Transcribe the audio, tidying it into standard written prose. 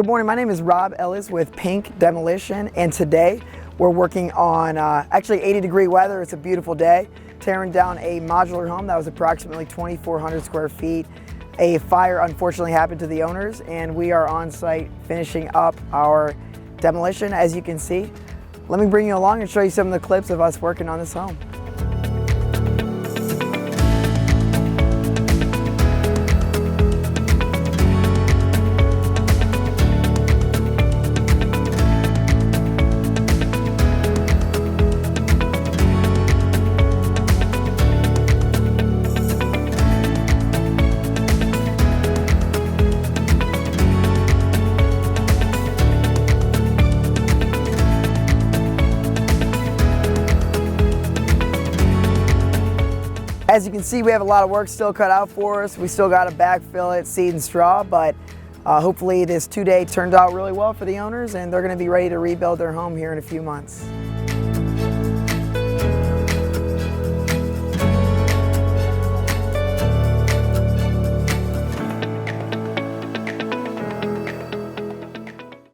Good morning, my name is Rob Ellis with Pink Demolition, and today we're working on actually 80-degree weather. It's a beautiful day, tearing down a modular home that was approximately 2,400 square feet. A fire unfortunately happened to the owners, and we are on site finishing up our demolition. As you can see, let me bring you along and show you some of the clips of us working on this home. As you can see, we have a lot of work still cut out for us. We still got to backfill it, seed and straw, but hopefully this 2-day turned out really well for the owners, and they're going to be ready to rebuild their home here in a few months.